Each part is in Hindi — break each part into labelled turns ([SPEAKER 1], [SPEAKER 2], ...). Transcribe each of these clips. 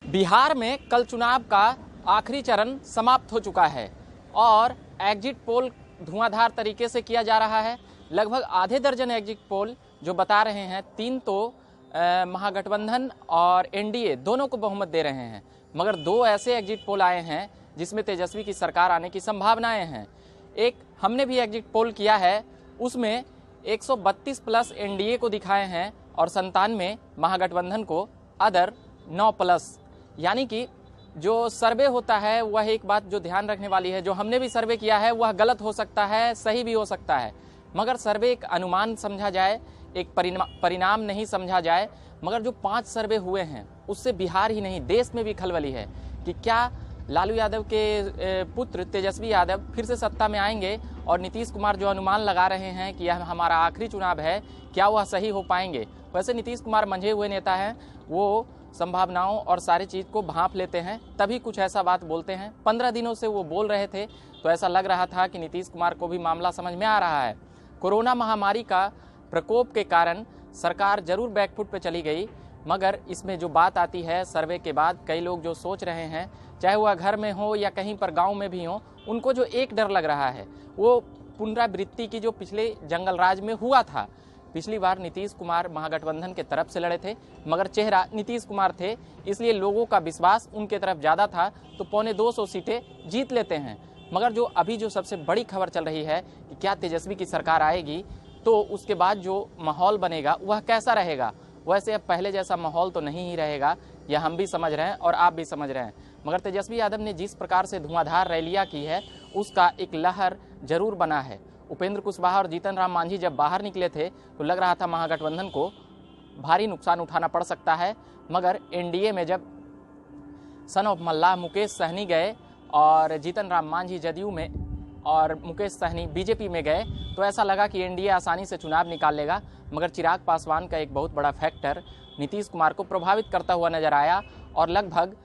[SPEAKER 1] बिहार में कल चुनाव का आखिरी चरण समाप्त हो चुका है और एग्जिट पोल धुआंधार तरीके से किया जा रहा है। लगभग आधे दर्जन एग्जिट पोल जो बता रहे हैं, 3 तो महागठबंधन और एनडीए दोनों को बहुमत दे रहे हैं, मगर 2 ऐसे एग्जिट पोल आए हैं जिसमें तेजस्वी की सरकार आने की संभावनाएं हैं। एक हमने भी एग्जिट पोल किया है, उसमें 132 प्लस एनडीए को दिखाए हैं और 97 महागठबंधन को, अदर 9 प्लस। यानी कि जो सर्वे होता है वह एक बात जो ध्यान रखने वाली है, जो हमने भी सर्वे किया है वह गलत हो सकता है, सही भी हो सकता है, मगर सर्वे एक अनुमान समझा जाए, एक परिणाम नहीं समझा जाए। मगर जो 5 सर्वे हुए हैं उससे बिहार ही नहीं देश में भी खलबली है कि क्या लालू यादव के पुत्र तेजस्वी यादव फिर से सत्ता में आएंगे और नीतीश कुमार जो अनुमान लगा रहे हैं कि यह हमारा आखिरी चुनाव है, क्या वह सही हो पाएंगे। वैसे नीतीश कुमार मंझे हुए नेता हैं, वो संभावनाओं और सारी चीज़ को भांप लेते हैं, तभी कुछ ऐसा बात बोलते हैं। 15 दिनों से वो बोल रहे थे तो ऐसा लग रहा था कि नीतीश कुमार को भी मामला समझ में आ रहा है। कोरोना महामारी का प्रकोप के कारण सरकार जरूर बैकफुट पे चली गई, मगर इसमें जो बात आती है सर्वे के बाद, कई लोग जो सोच रहे हैं, चाहे वह घर में हो या कहीं पर गांव में भी हो, उनको जो एक डर लग रहा है वो पुनरावृत्ति की जो पिछले जंगल राज में हुआ था। पिछली बार नीतीश कुमार महागठबंधन के तरफ से लड़े थे, मगर चेहरा नीतीश कुमार थे, इसलिए लोगों का विश्वास उनके तरफ ज़्यादा था, तो 250 सीटें जीत लेते हैं। मगर जो अभी जो सबसे बड़ी खबर चल रही है कि क्या तेजस्वी की सरकार आएगी, तो उसके बाद जो माहौल बनेगा वह कैसा रहेगा। वैसे अब पहले जैसा माहौल तो नहीं ही रहेगा, यह हम भी समझ रहे हैं और आप भी समझ रहे हैं, मगर तेजस्वी यादव ने जिस प्रकार से धुआंधार रैलियां की है उसका एक लहर जरूर बना है। उपेंद्र कुशवाहा और जीतन राम मांझी जब बाहर निकले थे तो लग रहा था महागठबंधन को भारी नुकसान उठाना पड़ सकता है, मगर एनडीए में जब सन ऑफ मल्लाह मुकेश सहनी गए और जीतन राम मांझी जदयू में और मुकेश सहनी बीजेपी में गए, तो ऐसा लगा कि एनडीए आसानी से चुनाव निकाल लेगा। मगर चिराग पासवान का एक बहुत बड़ा फैक्टर नीतीश कुमार को प्रभावित करता हुआ नजर आया और लगभग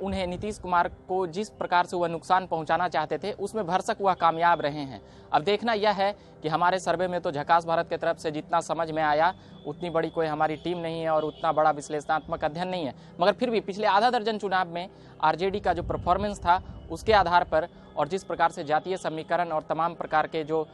[SPEAKER 1] उन्हें नीतीश कुमार को जिस प्रकार से वह नुकसान पहुंचाना चाहते थे उसमें भरसक वह कामयाब रहे हैं। अब देखना यह है कि हमारे सर्वे में तो झकास भारत की तरफ से जितना समझ में आया, उतनी बड़ी कोई हमारी टीम नहीं है और उतना बड़ा विश्लेषणात्मक अध्ययन नहीं है, मगर फिर भी पिछले आधा दर्जन चुनाव में आरजेडी का जो परफॉर्मेंस था उसके आधार पर और जिस प्रकार से जातीय समीकरण और तमाम प्रकार के जो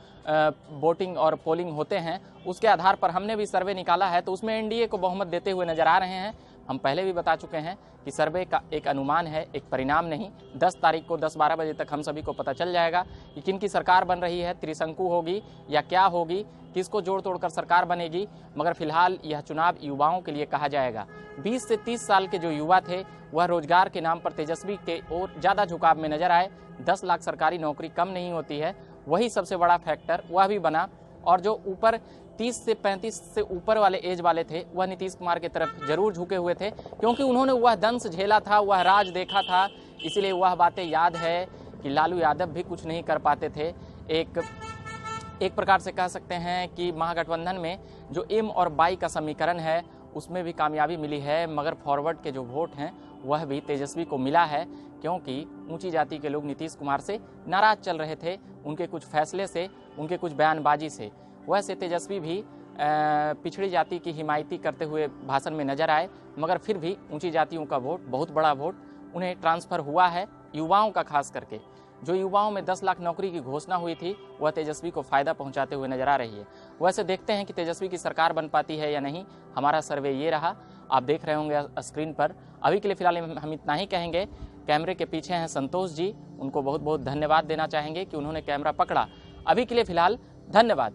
[SPEAKER 1] वोटिंग और पोलिंग होते हैं उसके आधार पर हमने भी सर्वे निकाला है, तो उसमें एनडीए को बहुमत देते हुए नजर आ रहे हैं। हम पहले भी बता चुके हैं कि सर्वे का एक अनुमान है, एक परिणाम नहीं। 10 तारीख को 10-12 बजे तक हम सभी को पता चल जाएगा कि किन की सरकार बन रही है, त्रिशंकु होगी या क्या होगी, किसको जोड़ तोड़कर सरकार बनेगी। मगर फिलहाल यह चुनाव युवाओं के लिए कहा जाएगा। 20 से 30 साल के जो युवा थे वह रोजगार के नाम पर तेजस्वी के और ज़्यादा झुकाव में नजर आए। 10 लाख सरकारी नौकरी कम नहीं होती है, वही सबसे बड़ा फैक्टर वह भी बना। और जो ऊपर 30 से 35 से ऊपर वाले एज वाले थे वह नीतीश कुमार की तरफ जरूर झुके हुए थे, क्योंकि उन्होंने वह दंश झेला था, वह राज देखा था, इसीलिए वह बातें याद है कि लालू यादव भी कुछ नहीं कर पाते थे। एक प्रकार से कह सकते हैं कि महागठबंधन में जो एम और बाई का समीकरण है उसमें भी कामयाबी मिली है, मगर फॉरवर्ड के जो वोट हैं वह भी तेजस्वी को मिला है, क्योंकि ऊंची जाति के लोग नीतीश कुमार से नाराज चल रहे थे, उनके कुछ फैसले से, उनके कुछ बयानबाजी से। वैसे तेजस्वी भी पिछड़ी जाति की हिमायती करते हुए भाषण में नजर आए, मगर फिर भी ऊंची जातियों का वोट, बहुत बड़ा वोट उन्हें ट्रांसफ़र हुआ है, युवाओं का खास करके। जो युवाओं में 10 लाख नौकरी की घोषणा हुई थी वह तेजस्वी को फ़ायदा पहुंचाते हुए नजर आ रही है। वैसे देखते हैं कि तेजस्वी की सरकार बन पाती है या नहीं। हमारा सर्वे ये रहा, आप देख रहे होंगे स्क्रीन पर। अभी के लिए फिलहाल हम इतना ही कहेंगे। कैमरे के पीछे हैं संतोष जी, उनको बहुत बहुत धन्यवाद देना चाहेंगे कि उन्होंने कैमरा पकड़ा। अभी के लिए फिलहाल धन्यवाद।